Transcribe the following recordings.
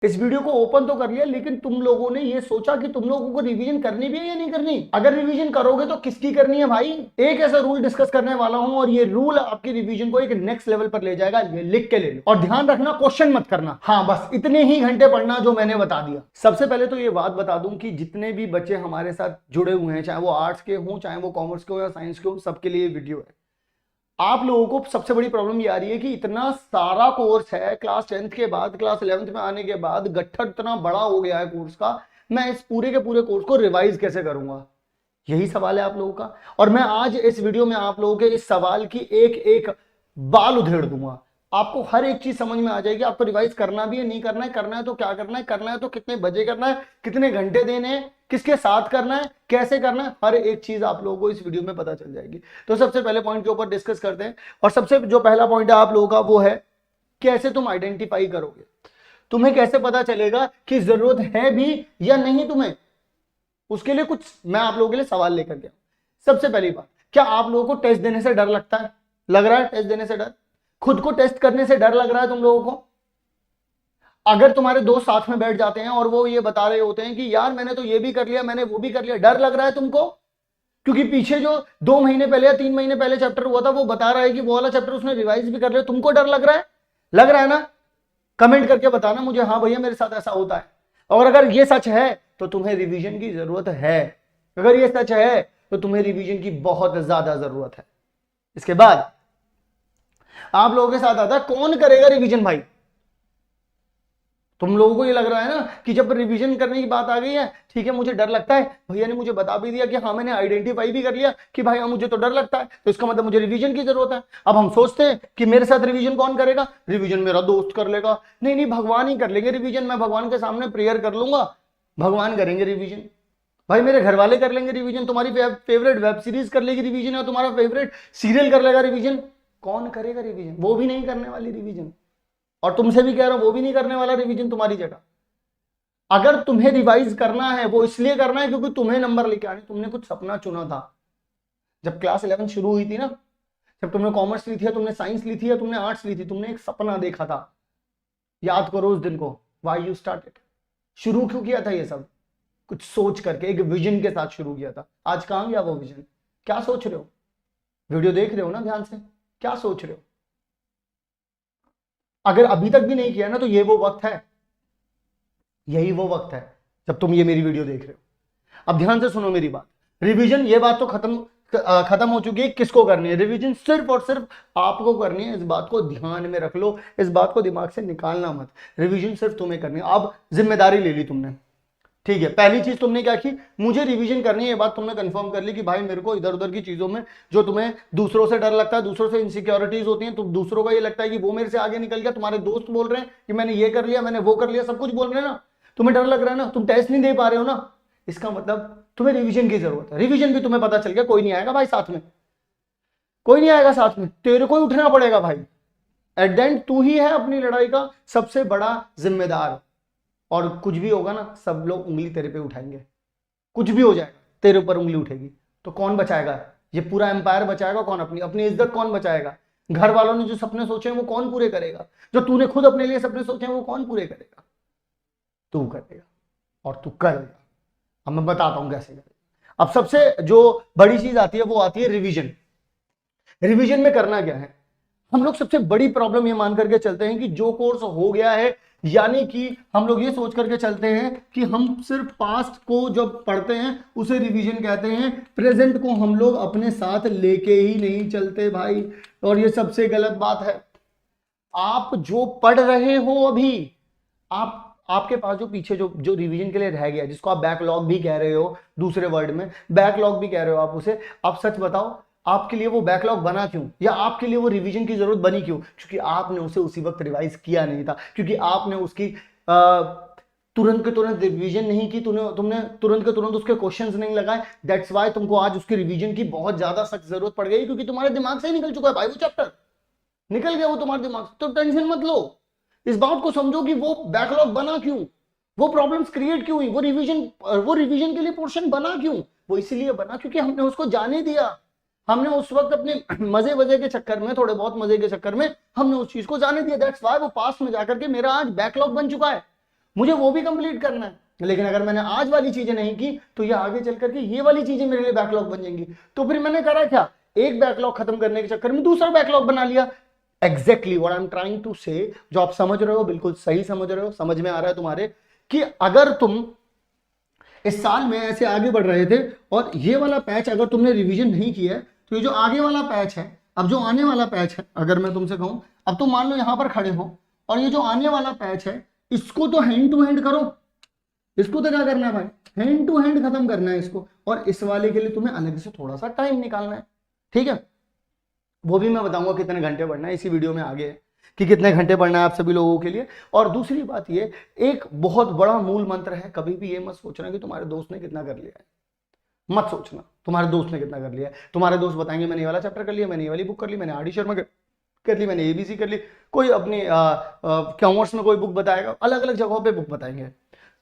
इस वीडियो को ओपन तो कर लिया, लेकिन तुम लोगों ने ये सोचा कि तुम लोगों को रिवीजन करनी भी है या नहीं करनी। अगर रिवीजन करोगे तो किसकी करनी है भाई। एक ऐसा रूल डिस्कस करने वाला हूं और ये रूल आपकी रिवीजन को एक नेक्स्ट लेवल पर ले जाएगा। ये लिख के ले लो और ध्यान रखना, क्वेश्चन मत करना। हाँ, बस इतने ही घंटे पढ़ना जो मैंने बता दिया। सबसे पहले तो ये बात बता दूं कि जितने भी बच्चे हमारे साथ जुड़े हुए हैं, चाहे वो आर्ट्स के हों, चाहे वो कॉमर्स के हो या साइंस के हो, सबके लिए वीडियो है। आप लोगों को सबसे बड़ी प्रॉब्लम ये आ रही है कि इतना सारा कोर्स है, क्लास 10th के बाद क्लास 11th में आने के बाद गट्ठर इतना बड़ा हो गया है कोर्स का, मैं इस पूरे के पूरे कोर्स को रिवाइज कैसे करूंगा, यही सवाल है आप लोगों का। और मैं आज इस वीडियो में आप लोगों के इस सवाल की एक एक बाल उधेड़ दूंगा। आपको हर एक चीज समझ में आ जाएगी। आपको रिवाइज करना भी है, नहीं करना है तो क्या करना है, करना है तो कितने बजे करना है, कितने घंटे देने हैं, किसके साथ करना है, कैसे करना है, हर एक चीज आप लोगों को इस वीडियो में पता चल जाएगी। तो सबसे पहले पॉइंट के ऊपर डिस्कस करते हैं। और सबसे जो पहला पॉइंट है आप लोगों का वो है कैसे तुम आइडेंटिफाई करोगे। तुम्हें कैसे पता चलेगा कि जरूरत है भी या नहीं तुम्हें। उसके लिए कुछ मैं आप लोगों के लिए सवाल लेकर गया। सबसे पहली बात, क्या आप लोगों को टेस्ट देने से डर लगता है? लग रहा है टेस्ट देने से डर? खुद को टेस्ट करने से डर लग रहा है तुम लोगों को? अगर तुम्हारे दोस्त साथ में बैठ जाते हैं और वो ये बता रहे होते हैं कि यार मैंने तो ये भी कर लिया, मैंने वो भी कर लिया, डर लग रहा है तुमको? क्योंकि पीछे जो 2 महीने पहले या 3 महीने पहले चैप्टर हुआ था वो बता रहा है कि वो वाला चैप्टर उसने रिवाइज भी कर लिया, तुमको डर लग रहा है? लग रहा है ना? कमेंट करके बताना मुझे, हाँ भैया मेरे साथ ऐसा होता है। और अगर ये सच है तो तुम्हें रिवीजन की जरूरत है। अगर ये सच है तो तुम्हें रिवीजन की बहुत ज्यादा जरूरत है। इसके बाद आप लोगों के साथ आता है कौन करेगा रिवीजन भाई। तुम लोगों को ये लग रहा है ना कि जब रिवीजन करने की बात आ गई है, ठीक है मुझे डर लगता है, भैया ने मुझे बता भी दिया कि हाँ मैंने आइडेंटिफाई भी कर लिया कि भाई हाँ मुझे तो डर लगता है, तो इसका मतलब मुझे रिवीजन की जरूरत है। अब हम सोचते हैं कि मेरे साथ रिवीजन कौन करेगा, रिवीजन मेरा दोस्त कर लेगा। नहीं नहीं, भगवान ही कर लेंगे रिवीजन। मैं भगवान के सामने प्रेयर कर लूंगा, भगवान करेंगे रिवीजन। भाई मेरे घर वाले कर लेंगे रिवीजन, तुम्हारी फेवरेट वेब सीरीज कर लेगी रिवीजन, या तुम्हारा फेवरेट सीरियल कर लेगा रिवीजन। कौन करेगा रिवीजन? वो भी नहीं करने वाली रिवीजन। और तुमसे भी कह रहा हूं वो भी नहीं करने वाला रिवीजन तुम्हारी जगह। अगर तुम्हें रिवाइज करना है वो इसलिए करना है क्योंकि तुम्हें नंबर लेके आने, तुमने कुछ सपना चुना था। जब क्लास 11 शुरू हुई थी ना, जब तुमने कॉमर्स ली थी या तुमने साइंस ली थी या तुमने आर्ट्स ली थी, तुमने एक सपना देखा था। याद करो उस दिन को, व्हाई यू स्टार्टेड। शुरू क्यों किया था ये सब? कुछ सोच करके, एक विजन के साथ शुरू किया था। आज कहां गया वो विजन? क्या सोच रहे हो? वीडियो देख रहे हो ना ध्यान से, क्या सोच रहे हो? अगर अभी तक भी नहीं किया ना तो ये वो वक्त है, यही वो वक्त है जब तुम ये मेरी वीडियो देख रहे हो। अब ध्यान से सुनो मेरी बात। रिवीजन ये बात तो खत्म हो चुकी है। किसको करनी है रिवीजन? सिर्फ और सिर्फ आपको करनी है। इस बात को ध्यान में रख लो, इस बात को दिमाग से निकालना मत। रिवीजन सिर्फ तुम्हें करनी है। अब जिम्मेदारी ले ली तुमने, ठीक है। पहली चीज तुमने क्या की, मुझे रिवीजन करनी है, ये बात तुमने कंफर्म कर ली कि भाई मेरे को इधर उधर की चीजों में, जो तुम्हें दूसरों से डर लगता है, दूसरों से इनसिक्योरिटीज होती हैं, तो दूसरों का ये लगता है कि वो मेरे से आगे निकल गया, तुम्हारे दोस्त बोल रहे हैं कि मैंने ये कर लिया, मैंने वो कर लिया, सब कुछ बोल रहे हैं ना, तुम्हें डर लग रहा है ना, तुम टेस्ट नहीं दे पा रहे हो ना, इसका मतलब तुम्हें रिवीजन की जरूरत है। रिवीजन भी तुम्हें पता चल गया, कोई नहीं आएगा भाई साथ में, कोई नहीं आएगा साथ में, तेरे को ही उठना पड़ेगा भाई। एट द एंड तू ही है अपनी लड़ाई का सबसे बड़ा जिम्मेदार। और कुछ भी होगा ना, सब लोग उंगली तेरे पे उठाएंगे। कुछ भी हो जाएगा तेरे ऊपर उंगली उठेगी, तो कौन बचाएगा? ये पूरा एम्पायर बचाएगा कौन? अपनी अपनी इज्जत कौन बचाएगा? घर वालों ने जो सपने सोचे हैं वो कौन पूरे करेगा? जो तूने खुद अपने लिए सपने सोचे हैं वो कौन पूरे करेगा? तू करेगा, और तू करेगा। अब मैं बताता हूं कैसे करेगा। अब सबसे जो बड़ी चीज आती है वो आती है रिवीजन। रिवीजन में करना क्या है? हम लोग सबसे बड़ी प्रॉब्लम ये मान करके चलते हैं कि जो कोर्स हो गया है, यानी कि हम लोग ये सोच करके चलते हैं कि हम सिर्फ पास्ट को जब पढ़ते हैं उसे रिवीजन कहते हैं, प्रेजेंट को हम लोग अपने साथ लेके ही नहीं चलते भाई। और ये सबसे गलत बात है। आप जो पढ़ रहे हो अभी, आपके पास जो पीछे जो रिवीजन के लिए रह गया, जिसको आप बैकलॉग भी कह रहे हो, दूसरे वर्ड में बैकलॉग भी कह रहे हो आप उसे, आप सच बताओ आपके लिए वो बैकलॉग बना क्यों, या आपके लिए वो रिवीजन की जरूरत बनी क्यों? क्योंकि आपने उसे उसी वक्त रिवाइज किया नहीं था, क्योंकि आपने उसकी तुरंत के तुरंत रिवीजन नहीं की, तुमने तुरंत के तुरंत उसके क्वेश्चंस नहीं लगाए। दैट्स वाई तुमको आज उसके रिवीजन की बहुत ज्यादा सख्त जरूरत पड़ गई, क्योंकि तुम्हारे दिमाग से ही निकल चुका है भाई वो चैप्टर, निकल गया वो तुम्हारे दिमाग से। तो टेंशन मत लो, इस बात को समझो कि वो बैकलॉग बना क्यों, वो प्रॉब्लम्स क्रिएट क्यों हुई, वो रिवीजन के लिए पोर्शन बना क्यों? वो इसलिए बना क्योंकि हमने उसको जाने दिया। हमने उस वक्त अपने मजे वजे के चक्कर में, थोड़े बहुत मजे के चक्कर में हमने उस चीज को जाने दिया। दैट्स वाई वो पास में जाकर के मेरा आज बैकलॉग बन चुका है। मुझे वो भी कंप्लीट करना है। लेकिन अगर मैंने आज वाली चीजें नहीं की तो ये आगे चल करके ये वाली चीजें मेरे लिए बैकलॉग बन जाएंगी। तो फिर मैंने करा क्या, एक बैकलॉग खत्म करने के चक्कर में दूसरा बैकलॉग बना लिया। Exactly what I am trying to say, जो आप समझ रहे हो बिल्कुल सही समझ रहे हो, समझ में आ रहा है तुम्हारे, कि अगर तुम इस साल में ऐसे आगे बढ़ रहे थे और ये वाला पैच अगर तुमने रिवीजन नहीं किया है तो ये जो आगे वाला पैच है, अब जो आने वाला पैच है, अगर मैं तुमसे कहूं अब तुम मान लो यहां पर खड़े हो और ये जो आने वाला पैच है इसको तो हैंड टू हैंड करो। इसको तो क्या करना है भाई, हैंड टू हैंड खत्म करना है इसको, और इस वाले के लिए तुम्हें अलग से थोड़ा सा टाइम निकालना है। ठीक है, वो भी मैं बताऊंगा कितने घंटे पढ़ना है, इसी वीडियो में आगे है कि कितने घंटे पढ़ना है आप सभी लोगों के लिए। और दूसरी बात ये, एक बहुत बड़ा मूल मंत्र है, कभी भी ये मत सोचना कि तुम्हारे दोस्त ने कितना कर लिया है, मत सोचना तुम्हारे दोस्त ने कितना कर लिया है। तुम्हारे दोस्त बताएंगे मैंने ये वाला चैप्टर कर लिया, मैंने ये वाली बुक कर ली, मैंने आर डी शर्मा कर ली, मैंने एबीसी कर ली, कोई अपनी कॉमर्स में कोई बुक बताएगा, अलग अलग जगहों पे बुक बताएंगे।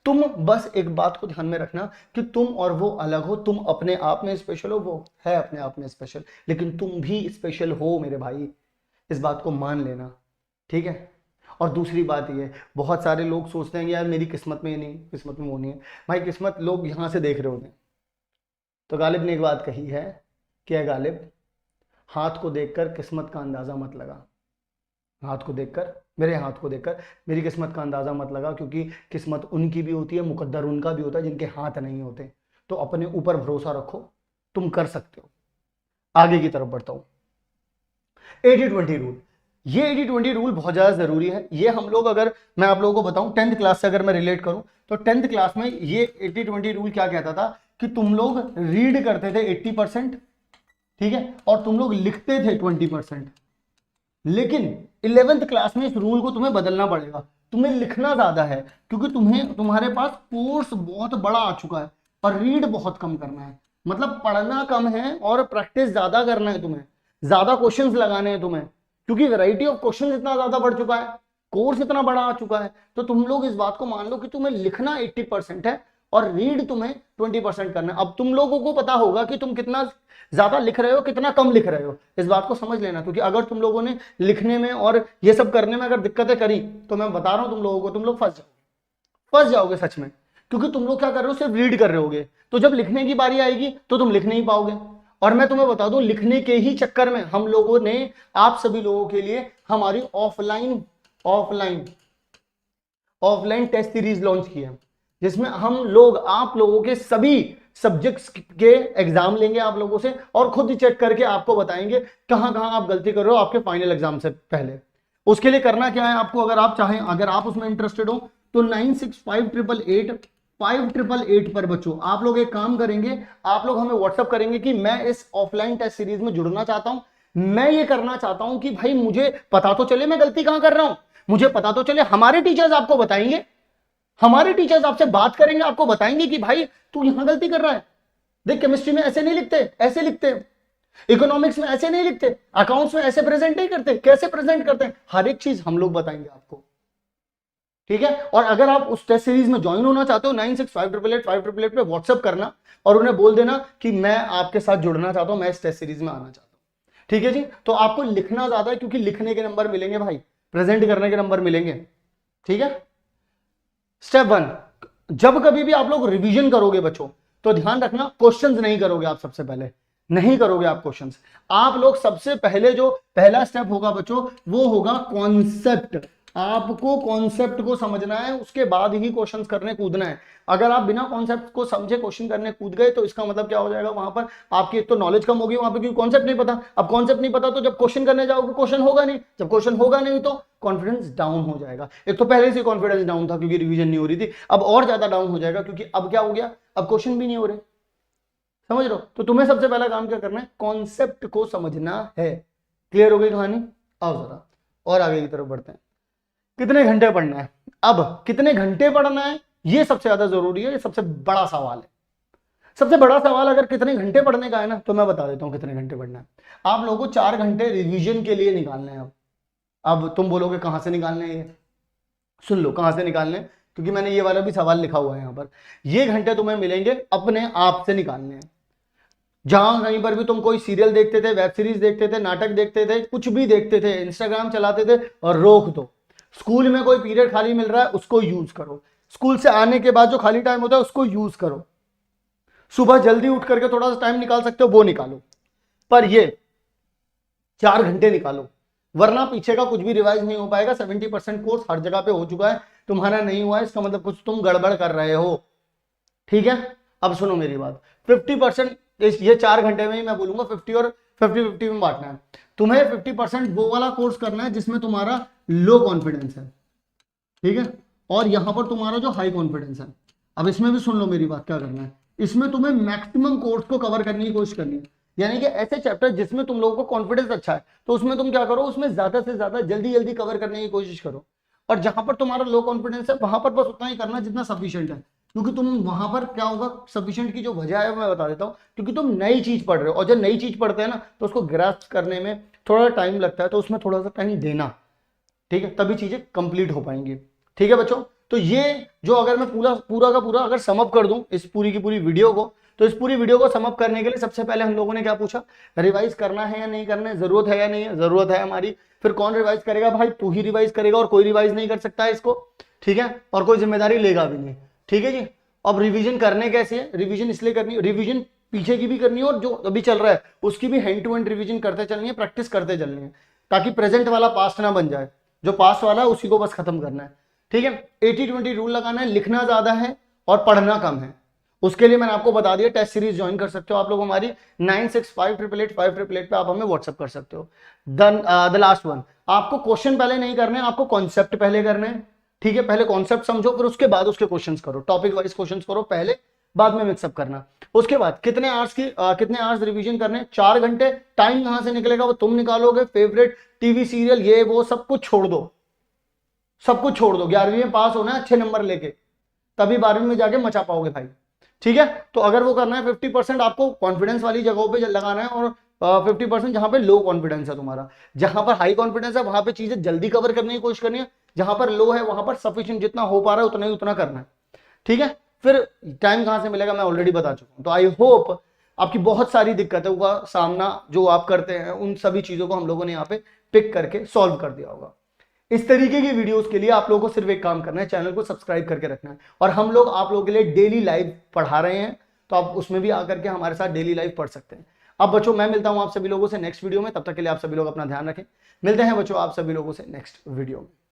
तुम बस एक बात को ध्यान में रखना कि तुम और वो अलग हो, तुम अपने आप में स्पेशल हो, वो है अपने आप में स्पेशल, लेकिन तुम भी स्पेशल हो मेरे भाई, इस बात को मान लेना। ठीक है, और दूसरी बात ये, बहुत सारे लोग सोचते हैं कि यार मेरी किस्मत में ये नहीं, किस्मत में वो नहीं है। भाई किस्मत लोग यहां से देख रहे होते हैं। तो गालिब ने एक बात कही है कि गालिब, हाथ को देखकर किस्मत का अंदाजा मत लगा, हाथ को देखकर, मेरे हाथ को देखकर मेरी किस्मत का अंदाजा मत लगा, क्योंकि किस्मत उनकी भी होती है, मुकद्दर उनका भी होता है जिनके हाथ नहीं होते। तो अपने ऊपर भरोसा रखो, तुम कर सकते हो। आगे की तरफ बढ़ता हूं, 80-20 रूल। ये 80-20 रूल बहुत ज्यादा जरूरी है। ये हम लोग, अगर मैं आप लोगों को बताऊं 10th क्लास से अगर मैं रिलेट करूं तो 10th क्लास में ये 80-20 रूल क्या कहता था कि तुम लोग रीड करते थे 80%, ठीक है, और तुम लोग लिखते थे 20%। लेकिन 11th क्लास में इस रूल को तुम्हें बदलना पड़ेगा, तुम्हें लिखना ज्यादा है, क्योंकि तुम्हारे पास कोर्स बहुत बड़ा आ चुका है और रीड बहुत कम करना है। मतलब पढ़ना कम है और प्रैक्टिस ज्यादा करना है, तुम्हें ज्यादा क्वेश्चंस लगाने हैं तुम्हें, क्योंकि वैरायटी ऑफ क्वेश्चन इतना ज्यादा बढ़ चुका है, कोर्स इतना बड़ा आ चुका है। तो तुम लोग इस बात को मान लो कि तुम्हें लिखना 80% है और रीड तुम्हें 20% करना है। अब तुम लोगों को पता होगा कि तुम कितना ज्यादा लिख रहे हो, कितना कम लिख रहे हो, इस बात को समझ लेना। क्योंकि अगर तुम लोगों ने लिखने में और ये सब करने में अगर दिक्कतें करी तो मैं बता रहा हूं तुम लोगों को, तुम लोग फंस जाओगे सच में। क्योंकि तुम लोग क्या कर रहे हो, सिर्फ रीड कर रहे होगे, तो जब लिखने की बारी आएगी तो तुम लिख नहीं पाओगे। और मैं तुम्हें बता दूं, लिखने के ही चक्कर में हम लोगों ने आप सभी लोगों के लिए हमारी ऑफलाइन टेस्ट सीरीज लॉन्च की है, जिसमें हम लोग आप लोगों के सभी सब्जेक्ट्स के एग्जाम लेंगे आप लोगों से और खुद चेक करके आपको बताएंगे कहां कहां आप गलती कर रहे हो आपके फाइनल एग्जाम से पहले। उसके लिए करना क्या है आपको, अगर आप चाहें, अगर आप उसमें इंटरेस्टेड हो तो 965888 पर बच्चों आप लोग एक काम करेंगे, आप लोग हमें व्हाट्सअप करेंगे कि मैं इस ऑफलाइन टेस्ट सीरीज में जुड़ना चाहता हूं, मैं ये करना चाहता हूं कि भाई मुझे पता तो चले मैं गलती कहां कर रहा हूं, मुझे पता तो चले। हमारे टीचर्स आपको बताएंगे, हमारे टीचर्स आपसे बात करेंगे, आपको बताएंगे कि भाई तू यहां गलती कर रहा है, देख केमिस्ट्री में ऐसे नहीं लिखते, ऐसे लिखते, इकोनॉमिक्स में ऐसे नहीं लिखते, अकाउंट्स में ऐसे प्रेजेंट नहीं करते, कैसे प्रेजेंट करते हैं, हर एक चीज हम लोग बताएंगे आपको। ठीक है, और अगर आप उस टेस्ट सीरीज में ज्वाइन होना चाहते हो 965888 पे व्हाट्सएप करना और उन्हें बोल देना कि मैं आपके साथ जुड़ना चाहता हूं, मैं इस टेस्ट सीरीज में आना चाहता हूं। ठीक है जी, तो आपको लिखना ज्यादा है, क्योंकि लिखने के नंबर मिलेंगे भाई, प्रेजेंट करने के नंबर मिलेंगे। ठीक है, स्टेप 1, जब कभी भी आप लोग रिवीजन करोगे बच्चों तो ध्यान रखना क्वेश्चंस नहीं करोगे आप, सबसे पहले नहीं करोगे आप क्वेश्चंस। आप लोग सबसे पहले जो पहला स्टेप होगा बच्चों वो होगा कॉन्सेप्ट। आपको कॉन्सेप्ट को समझना है, उसके बाद ही क्वेश्चंस करने कूदना है। अगर आप बिना कॉन्सेप्ट को समझे क्वेश्चन करने कूद गए तो इसका मतलब क्या हो जाएगा, वहां पर आपकी एक तो नॉलेज कम होगी वहां पर, क्योंकि कॉन्सेप्ट नहीं पता। अब कॉन्सेप्ट नहीं पता तो जब क्वेश्चन करने जाओगे क्वेश्चन होगा नहीं, जब क्वेश्चन होगा नहीं तो कॉन्फिडेंस डाउन हो जाएगा। एक तो पहले से कॉन्फिडेंस डाउन था क्योंकि रिवीजन नहीं हो रही थी, अब और ज्यादा डाउन हो जाएगा क्योंकि अब क्या हो गया, अब क्वेश्चन भी नहीं हो रहे। समझ लो, तो तुम्हें सबसे पहला काम क्या करना है, कॉन्सेप्ट को समझना है। क्लियर हो गई कहानी? आओ जरा और आगे की तरफ बढ़ते हैं। कितने घंटे पढ़ना है, अब कितने घंटे पढ़ना है ये सबसे ज्यादा जरूरी है, ये सबसे बड़ा सवाल है। सबसे बड़ा सवाल अगर कितने घंटे पढ़ने का है ना, तो मैं बता देता हूं कितने घंटे पढ़ना है। आप लोगों को 4 घंटे रिवीजन के लिए निकालने हैं। अब तुम बोलोगे कहां से निकालने हैं, ये सुन लो कहां से निकालने हैं, क्योंकि मैंने ये वाला भी सवाल लिखा हुआ है यहां पर। ये घंटे तुम्हें मिलेंगे अपने आप से निकालने हैं। जहां कहीं पर भी तुम कोई सीरियल देखते थे, वेब सीरीज देखते थे, नाटक देखते थे, कुछ भी देखते थे, इंस्टाग्राम चलाते थे, और रोक दो। स्कूल में कोई पीरियड खाली मिल रहा है उसको यूज करो, स्कूल से आने के बाद जो खाली टाइम होता है उसको यूज करो। सुबह जल्दी उठ करके थोड़ा सा टाइम निकाल सकते हो वो निकालो, पर ये 4 घंटे निकालो, वरना पीछे का कुछ भी रिवाइज नहीं हो पाएगा। 70% कोर्स हर जगह पे हो चुका है, तुम्हारा नहीं हुआ है इसका मतलब कुछ तुम गड़बड़ कर रहे हो। ठीक है, अब सुनो मेरी बात। 50% ये 4 घंटे में ही मैं बोलूंगा 50 और 50-50 में बांटना है। तुम्हें 50% वो वाला कोर्स करना है जिसमें तुम्हारा लो कॉन्फिडेंस है, ठीक है, और यहां पर तुम्हारा जो हाई कॉन्फिडेंस है। अब इसमें भी सुन लो मेरी बात, क्या करना है, इसमें तुम्हें मैक्सिमम कोर्स को कवर करने की कोशिश करनी है। यानी कि ऐसे चैप्टर जिसमें तुम लोगों को कॉन्फिडेंस अच्छा है तो उसमें तुम क्या करो, उसमें ज्यादा से ज्यादा जल्दी जल्दी कवर करने की कोशिश करो। और जहां पर तुम्हारा लो कॉन्फिडेंस है वहां पर बस उतना ही करना जितना सफिशिएंट है, क्योंकि तुम वहां पर क्या होगा, सफिशिएंट की जो वजह है मैं बता देता हूँ। क्योंकि तुम नई चीज पढ़ रहे हो और जब नई चीज पढ़ते हैं ना तो उसको ग्रास्प करने में थोड़ा टाइम लगता है, तो उसमें थोड़ा सा टाइम देना, ठीक है, तभी चीजें कंप्लीट हो पाएंगी। ठीक है बच्चों, तो ये जो अगर मैं पूरा पूरा का पूरा अगर समअप कर दूं इस पूरी की पूरी वीडियो को, तो इस पूरी वीडियो को समअप करने के लिए सबसे पहले हम लोगों ने क्या पूछा, रिवाइज करना है या नहीं करना है, जरूरत है या नहीं है, जरूरत है हमारी। फिर कौन रिवाइज करेगा, भाई तू ही रिवाइज करेगा और कोई रिवाइज नहीं कर सकता है इसको, ठीक है, और कोई जिम्मेदारी लेगा भी नहीं। ठीक है जी, अब रिवीजन करने कैसे है, रिवीजन इसलिए करनी है, रिवीजन पीछे की भी करनी है और जो अभी चल रहा है उसकी भी हैंड टू हैंड रिवीजन करते चलनी है, प्रैक्टिस करते चलनी है, ताकि प्रेजेंट वाला पास्ट ना बन जाए, जो पास्ट वाला है उसी को बस खत्म करना है। ठीक है, 80-20 रूल लगाना है, लिखना ज्यादा है और पढ़ना कम है। उसके लिए मैंने आपको बता दिया, टेस्ट सीरीज ज्वाइन कर सकते हो आप लोग हमारी 9658885888 पे आप हमें व्हाट्सअप कर सकते हो। द लास्ट वन, आपको क्वेश्चन पहले नहीं करने, आपको कॉन्सेप्ट पहले करने हैं। ठीक है, पहले कॉन्सेप्ट समझो फिर उसके बाद उसके क्वेश्चंस करो, टॉपिक वाइज क्वेश्चंस करो पहले, बाद में मिक्सअप करना। उसके बाद कितने आवर्स रिवीजन करने, 4 घंटे। टाइम कहां से निकलेगा वो तुम निकालोगे, फेवरेट टीवी सीरियल ये वो सब कुछ छोड़ दो, सब कुछ छोड़ दो। 11वीं में पास होना है अच्छे नंबर लेके, तभी 12वीं में जाके मचा पाओगे भाई। ठीक है, तो अगर वो करना है 50% आपको कॉन्फिडेंस वाली जगहों पे लगाना है और 50% जहां पे लो कॉन्फिडेंस है तुम्हारा। जहां पर हाई कॉन्फिडेंस है वहां पे चीजें जल्दी कवर करने की कोशिश करनी है, जहां पर लो है वहां पर सफिशिएंट जितना हो पा रहा है उतना ही उतना करना है। ठीक है, फिर टाइम कहां से मिलेगा मैं ऑलरेडी बता चुका हूं। तो आई होप आपकी बहुत सारी दिक्कतों का सामना जो आप करते हैं उन सभी चीजों को हम लोगों ने यहाँ पे पिक करके सॉल्व कर दिया होगा। इस तरीके की वीडियोस के लिए आप लोगों को सिर्फ एक काम करना है, चैनल को सब्सक्राइब करके रखना है। और हम लोग आप लोगों के लिए डेली लाइव पढ़ा रहे हैं, तो आप उसमें भी आकर के हमारे साथ डेली लाइव पढ़ सकते हैं। अब बच्चों मैं मिलता हूं आप सभी लोगों से नेक्स्ट वीडियो में, तब तक के लिए आप सभी लोग अपना ध्यान रखें। मिलते हैं बच्चों आप सभी लोगों से नेक्स्ट वीडियो में।